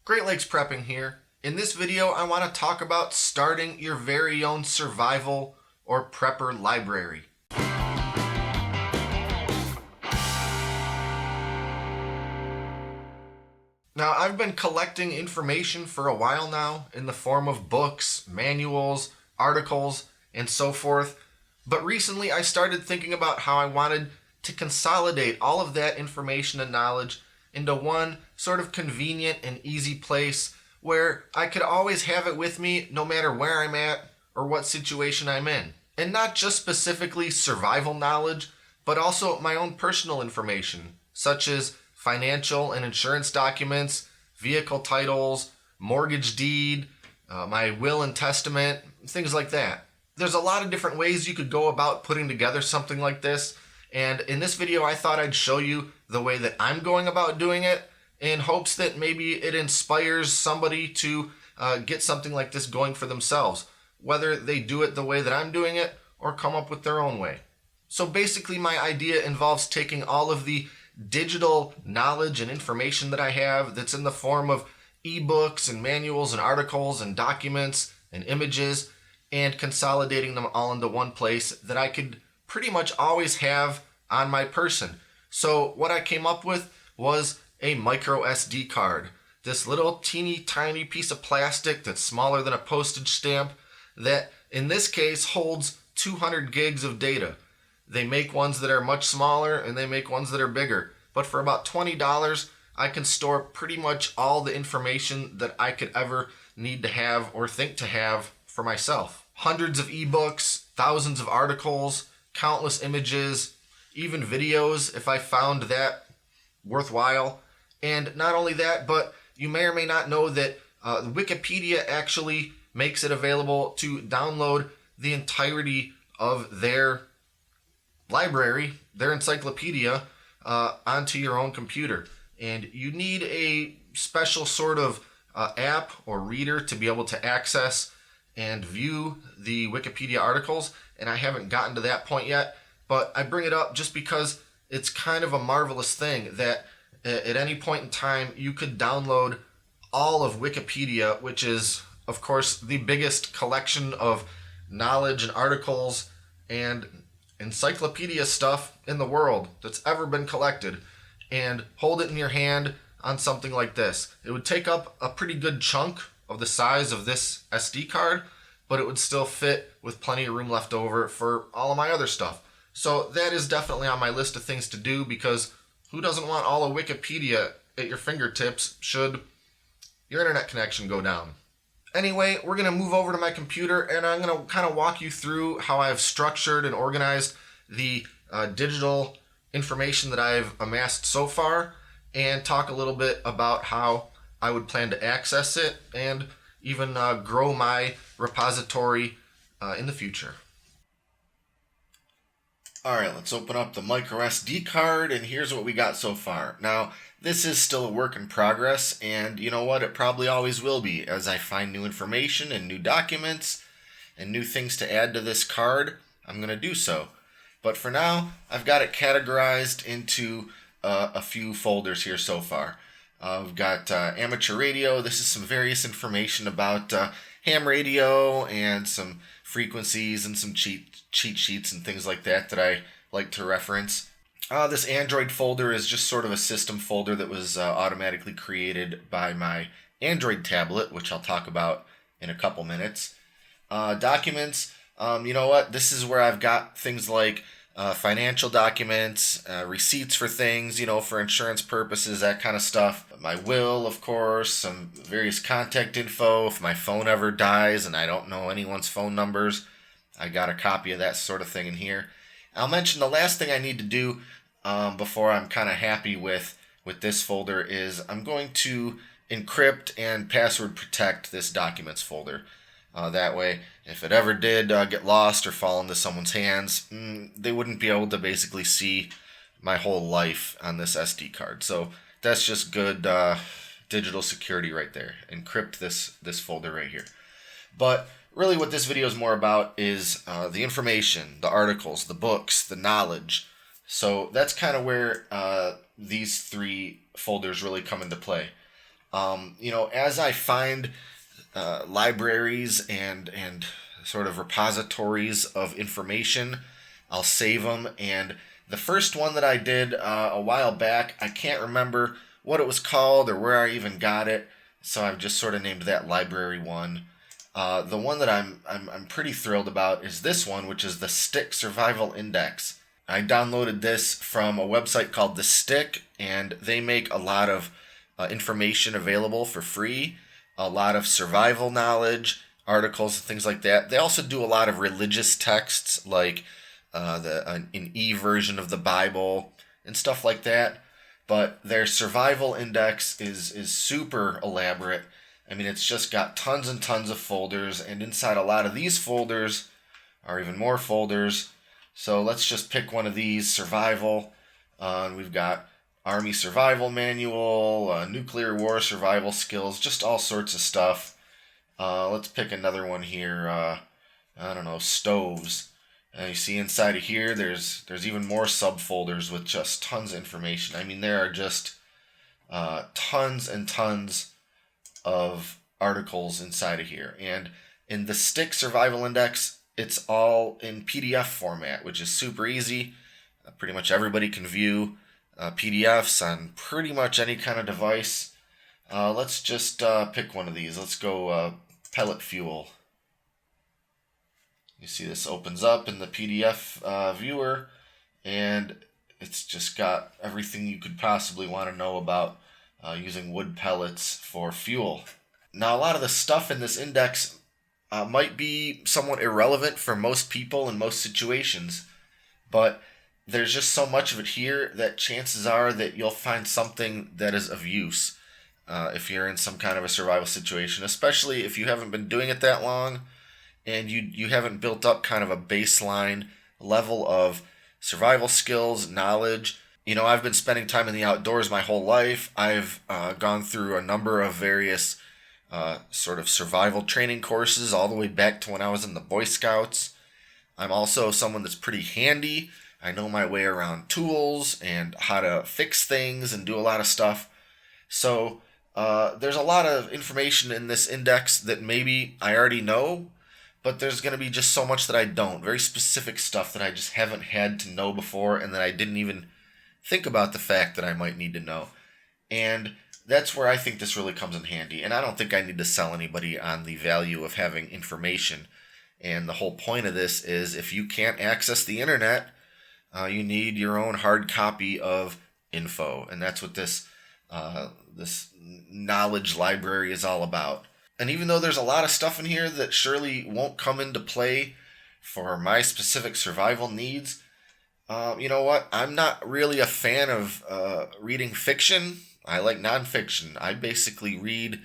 Great Lakes Prepping here. In this video, I want to talk about starting your very own survival or prepper library. Now, I've been collecting information for a while now in the form of books, manuals, articles, and so forth. But recently I started thinking about how I wanted to consolidate all of that information and knowledge into one sort of convenient and easy place where I could always have it with me no matter where I'm at or what situation I'm in. And not just specifically survival knowledge, but also my own personal information, such as financial and insurance documents, vehicle titles, mortgage deed, my will and testament, things like that. There's a lot of different ways you could go about putting together something like this, and in this video I thought I'd show you the way that I'm going about doing it in hopes that maybe it inspires somebody to get something like this going for themselves, whether they do it the way that I'm doing it or come up with their own way. So basically my idea involves taking all of the digital knowledge and information that I have that's in the form of ebooks and manuals and articles and documents and images and consolidating them all into one place that I could pretty much always have on my person. So what I came up with was a micro SD card. This little teeny tiny piece of plastic that's smaller than a postage stamp that in this case holds 200 gigs of data. They make ones that are much smaller and they make ones that are bigger. But for about $20, I can store pretty much all the information that I could ever need to have or think to have for myself. Hundreds of ebooks, thousands of articles, countless images, even videos if I found that worthwhile. And not only that, but you may or may not know that Wikipedia actually makes it available to download the entirety of their library, their encyclopedia, onto your own computer. And you need a special sort of app or reader to be able to access and view the Wikipedia articles, and I haven't gotten to that point yet, but I bring it up just because it's kind of a marvelous thing that at any point in time you could download all of Wikipedia, which is of course the biggest collection of knowledge and articles and encyclopedia stuff in the world that's ever been collected, and hold it in your hand on something like this. It would take up a pretty good chunk of the size of this SD card, but it would still fit with plenty of room left over for all of my other stuff. So that is definitely on my list of things to do, because who doesn't want all of Wikipedia at your fingertips should your internet connection go down? Anyway, we're going to move over to my computer and I'm going to kind of walk you through how I've structured and organized the digital information that I've amassed so far, and talk a little bit about how I would plan to access it and even grow my repository in the future. Alright, let's open up the micro SD card, and here's what we got so far. Now, this is still a work in progress, and you know what? It probably always will be. As I find new information and new documents and new things to add to this card, I'm going to do so. But for now, I've got it categorized into a few folders here so far. We've got amateur radio. This is some various information about ham radio and some frequencies and some cheat sheets and things like that that I like to reference. This Android folder is just sort of a system folder that was automatically created by my Android tablet, which I'll talk about in a couple minutes. Documents, you know what? This is where I've got things like financial documents, receipts for things, for insurance purposes, that kind of stuff. My will, of course, some various contact info. If my phone ever dies and I don't know anyone's phone numbers, I got a copy of that sort of thing in here. I'll mention the last thing I need to do before I'm kind of happy with this folder is I'm going to encrypt and password protect this documents folder. That way, if it ever did get lost or fall into someone's hands, they wouldn't be able to basically see my whole life on this SD card. So that's just good digital security right there. Encrypt this folder right here. But really what this video is more about is the information, the articles, the books, the knowledge. So that's kind of where these three folders really come into play. As I find libraries and sort of repositories of information, I'll save them. And the first one that I did a while back, I can't remember what it was called or where I even got it, so I've just sort of named that library one. The one that I'm pretty thrilled about is this one, which is the Stick Survival Index. I downloaded this from a website called The Stick, and they make a lot of information available for free, a lot of survival knowledge, articles, and things like that. They also do a lot of religious texts, like an e-version of the Bible and stuff like that. But their survival index is super elaborate. I mean, it's just got tons and tons of folders, and inside a lot of these folders are even more folders. So let's just pick one of these, survival. We've got Army Survival Manual, Nuclear War Survival Skills, just all sorts of stuff. Let's pick another one here. I don't know, stoves. You see inside of here, there's even more subfolders with just tons of information. I mean, there are just tons and tons of articles inside of here. And in the Stick Survival Index, it's all in PDF format, which is super easy. Pretty much everybody can view PDFs on pretty much any kind of device. Let's just pick one of these. Let's go pellet fuel. You see this opens up in the PDF viewer, and it's just got everything you could possibly want to know about using wood pellets for fuel. Now, a lot of the stuff in this index might be somewhat irrelevant for most people in most situations, but there's just so much of it here that chances are that you'll find something that is of use if you're in some kind of a survival situation, especially if you haven't been doing it that long and you haven't built up kind of a baseline level of survival skills, knowledge. I've been spending time in the outdoors my whole life. I've gone through a number of various sort of survival training courses all the way back to when I was in the Boy Scouts. I'm also someone that's pretty handy. I know my way around tools and how to fix things and do a lot of stuff. So there's a lot of information in this index that maybe I already know, but there's going to be just so much that I don't. Very specific stuff that I just haven't had to know before and that I didn't even think about the fact that I might need to know. And that's where I think this really comes in handy. And I don't think I need to sell anybody on the value of having information. And the whole point of this is if you can't access the internet, you need your own hard copy of info. And that's what this knowledge library is all about. And even though there's a lot of stuff in here that surely won't come into play for my specific survival needs, you know what? I'm not really a fan of reading fiction. I like nonfiction. I basically read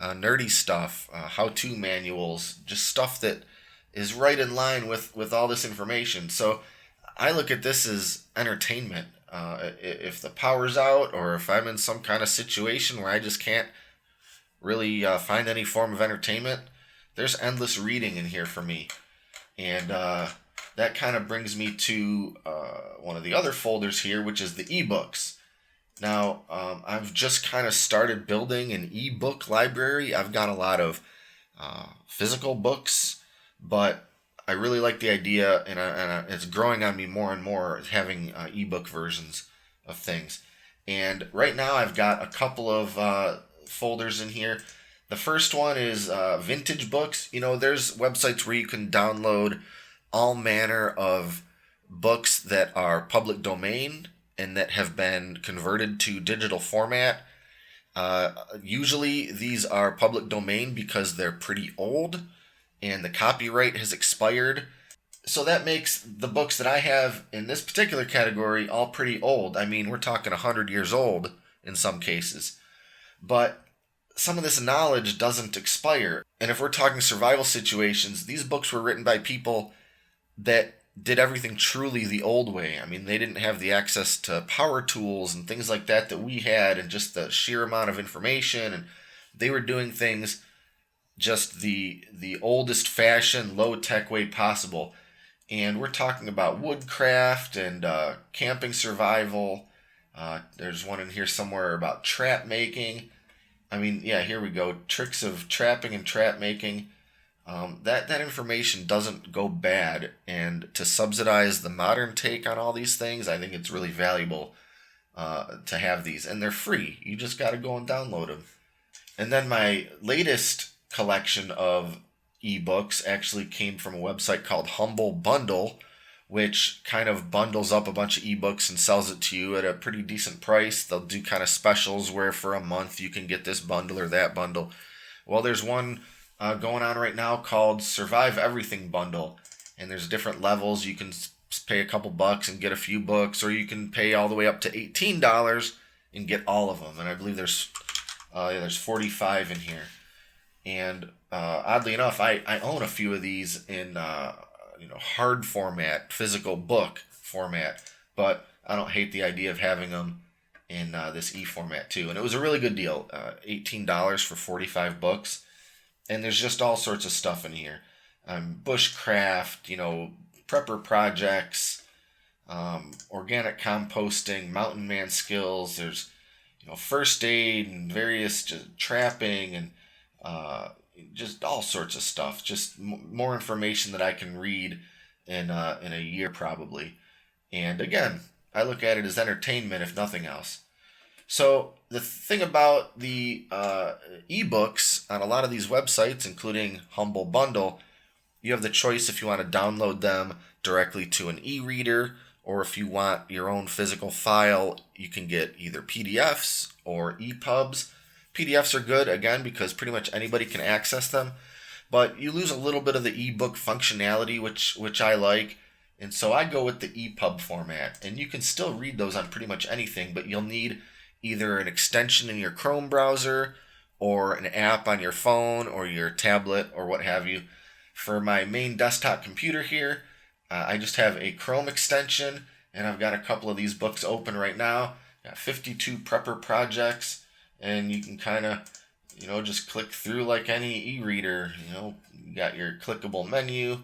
nerdy stuff, how-to manuals, just stuff that is right in line with all this information. So I look at this as entertainment. If the power's out or if I'm in some kind of situation where I just can't really find any form of entertainment, there's endless reading in here for me. And that kind of brings me to one of the other folders here, which is the ebooks. Now, I've just kind of started building an ebook library. I've got a lot of physical books, but I really like the idea, and it's growing on me more and more, having ebook versions of things. And right now I've got a couple of folders in here. The first one is vintage books. There's websites where you can download all manner of books that are public domain and that have been converted to digital format. Usually these are public domain because they're pretty old and the copyright has expired. So that makes the books that I have in this particular category all pretty old. I mean, we're talking 100 years old in some cases. But some of this knowledge doesn't expire. And if we're talking survival situations, these books were written by people that did everything truly the old way. I mean, they didn't have the access to power tools and things like that we had, and just the sheer amount of information. And they were doing things just the oldest fashioned, low-tech way possible. And we're talking about woodcraft and camping survival. There's one in here somewhere about trap making. I mean, yeah, here we go. Tricks of trapping and trap making. That information doesn't go bad, and to subsidize the modern take on all these things, I think it's really valuable to have these, and they're free. You just got to go and download them. And then my latest collection of ebooks actually came from a website called Humble Bundle, which kind of bundles up a bunch of ebooks and sells it to you at a pretty decent price. They'll do kind of specials where for a month you can get this bundle or that bundle. Well, there's one going on right now called Survive Everything Bundle, and there's different levels. You can pay a couple bucks and get a few books, or you can pay all the way up to $18 and get all of them. And I believe there's 45 in here. And oddly enough, I own a few of these in hard format, physical book format, but I don't hate the idea of having them in this e-format too. And it was a really good deal, $18 for 45 books. And there's just all sorts of stuff in here. Bushcraft, prepper projects, organic composting, mountain man skills. There's, first aid and various just trapping and just all sorts of stuff. Just more information that I can read in a year probably. And again, I look at it as entertainment if nothing else. So the thing about the ebooks on a lot of these websites, including Humble Bundle, you have the choice if you want to download them directly to an e-reader, or if you want your own physical file, you can get either PDFs or EPUBs. PDFs are good, again, because pretty much anybody can access them, but you lose a little bit of the ebook functionality, which I like, and so I go with the EPUB format. And you can still read those on pretty much anything, but you'll need either an extension in your Chrome browser or an app on your phone or your tablet or what have you. For my main desktop computer here, I just have a Chrome extension, and I've got a couple of these books open right now. Got 52 prepper projects, and you can kind of, just click through like any e-reader. You got your clickable menu,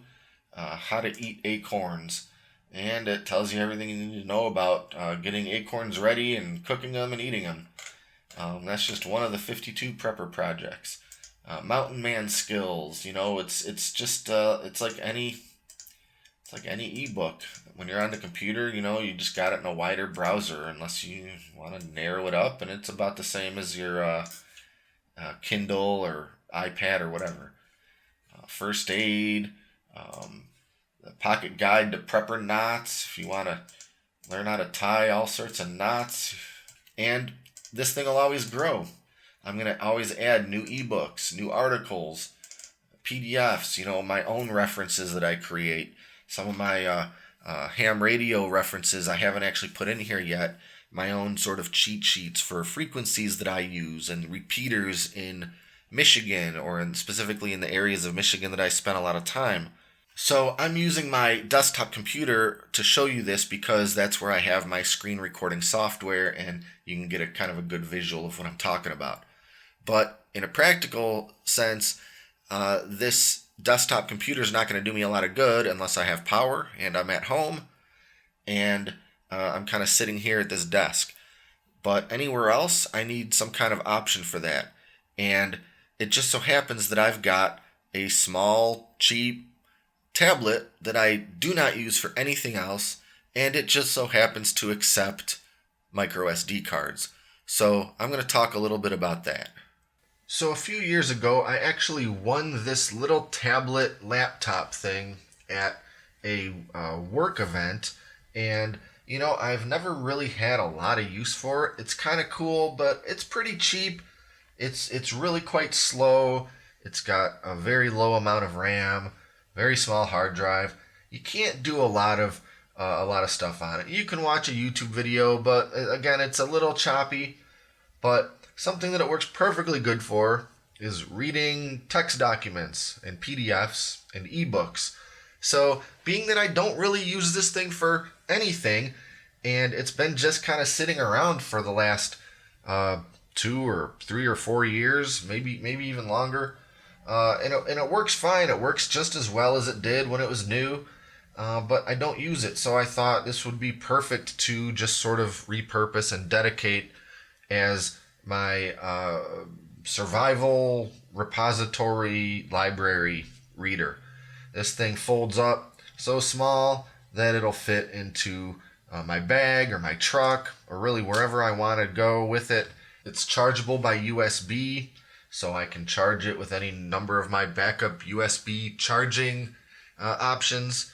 how to eat acorns, and it tells you everything you need to know about getting acorns ready and cooking them and eating them. That's just one of the 52 prepper projects. Mountain man skills, it's like any ebook. When you're on the computer, you just got it in a wider browser, unless you want to narrow it up, and it's about the same as your Kindle or iPad or whatever. First aid, the pocket guide to prepper knots, if you want to learn how to tie all sorts of knots. And this thing will always grow. I'm going to always add new ebooks, new articles, PDFs, my own references that I create. Some of my ham radio references I haven't actually put in here yet. My own sort of cheat sheets for frequencies that I use and repeaters in Michigan, or specifically in the areas of Michigan that I spent a lot of time. So I'm using my desktop computer to show you this because that's where I have my screen recording software, and you can get a kind of a good visual of what I'm talking about. But in a practical sense, this desktop computer is not going to do me a lot of good unless I have power and I'm at home and I'm kind of sitting here at this desk. But anywhere else, I need some kind of option for that. And it just so happens that I've got a small, cheap tablet that I do not use for anything else, and it just so happens to accept micro SD cards. So I'm going to talk a little bit about that. So a few years ago, I actually won this little tablet laptop thing at a work event, and I've never really had a lot of use for it. It's kind of cool, but it's pretty cheap. It's really quite slow. It's got a very low amount of RAM, very small hard drive. You can't do a lot of stuff on it. You can watch a YouTube video, but again, it's a little choppy. But something that it works perfectly good for is reading text documents and PDFs and ebooks. So being that I don't really use this thing for anything, and it's been just kind of sitting around for the last 2 or 3 or 4 years, maybe even longer, and it works fine. It works just as well as it did when it was new, but I don't use it. So I thought this would be perfect to just sort of repurpose and dedicate as my survival repository library reader. This thing folds up so small that it'll fit into my bag or my truck or really wherever I want to go with it. It's chargeable by USB, so I can charge it with any number of my backup USB charging options.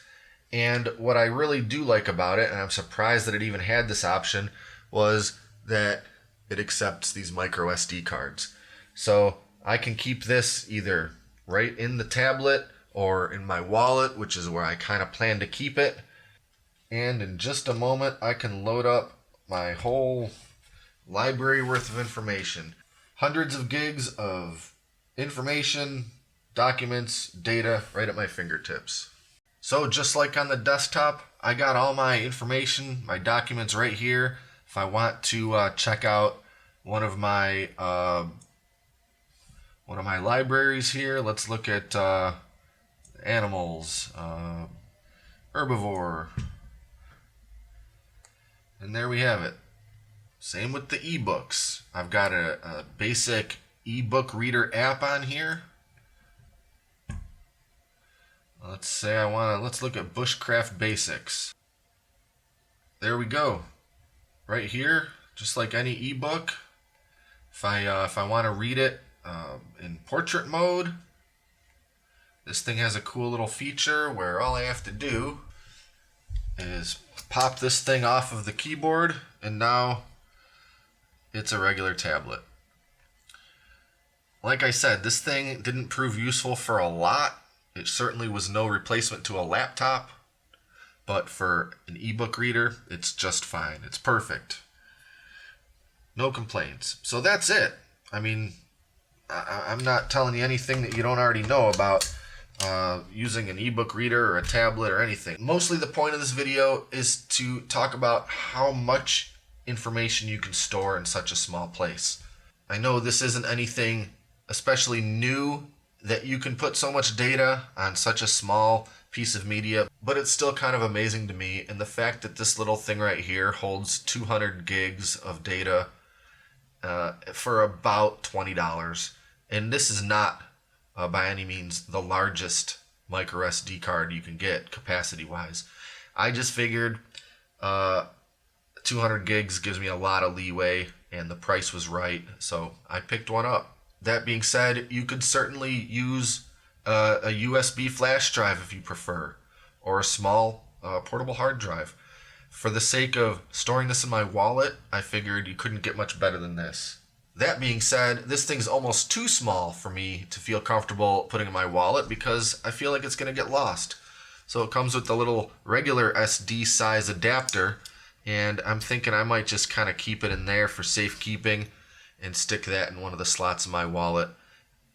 And what I really do like about it, and I'm surprised that it even had this option, was that it accepts these micro SD cards. So I can keep this either right in the tablet or in my wallet, which is where I kind of plan to keep it. And in just a moment, I can load up my whole library worth of information. Hundreds of gigs of information, documents, data right at my fingertips. So just like on the desktop, I got all my information, my documents right here. If I want to check out one of my libraries here, let's look at animals, herbivore, and there we have it. Same with the ebooks. I've got a basic ebook reader app on here. Let's look at Bushcraft Basics. There we go. Right here, just like any ebook. If I want to read it in portrait mode, this thing has a cool little feature where all I have to do is pop this thing off of the keyboard, and now it's a regular tablet. Like I said, this thing didn't prove useful for a lot. It certainly was no replacement to a laptop, but for an ebook reader, it's just fine. It's perfect. No complaints. So that's it. I mean, I'm not telling you anything that you don't already know about using an ebook reader or a tablet or anything. Mostly the point of this video is to talk about how much information you can store in such a small place. I know this isn't anything especially new that you can put so much data on such a small piece of media, but it's still kind of amazing to me. And the fact that this little thing right here holds 200 gigs of data for about $20. And this is not by any means the largest micro SD card you can get capacity wise. I just figured 200 gigs gives me a lot of leeway and the price was right, so I picked one up. That being said, you could certainly use a USB flash drive if you prefer, or a small portable hard drive. For the sake of storing this in my wallet, I figured you couldn't get much better than this. That being said, this thing's almost too small for me to feel comfortable putting in my wallet because I feel like it's going to get lost. So it comes with the little regular SD size adapter, and I'm thinking I might just kind of keep it in there for safekeeping and stick that in one of the slots in my wallet.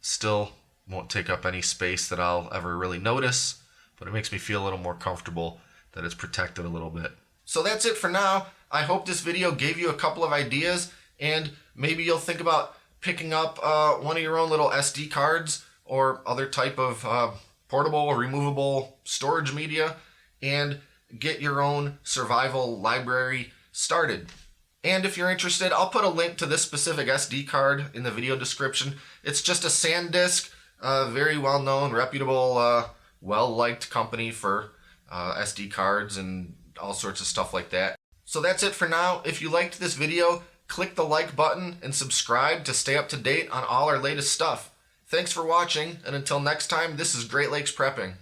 Still won't take up any space that I'll ever really notice, but it makes me feel a little more comfortable that it's protected a little bit. So that's it for now. I hope this video gave you a couple of ideas, and maybe you'll think about picking up one of your own little SD cards or other type of portable or removable storage media and get your own survival library started. And if you're interested, I'll put a link to this specific SD card in the video description. It's just a SanDisk, very well-known, reputable, well-liked company for SD cards and all sorts of stuff like that. So that's it for now. If you liked this video, click the like button and subscribe to stay up to date on all our latest stuff. Thanks for watching, and until next time, this is Great Lakes Prepping.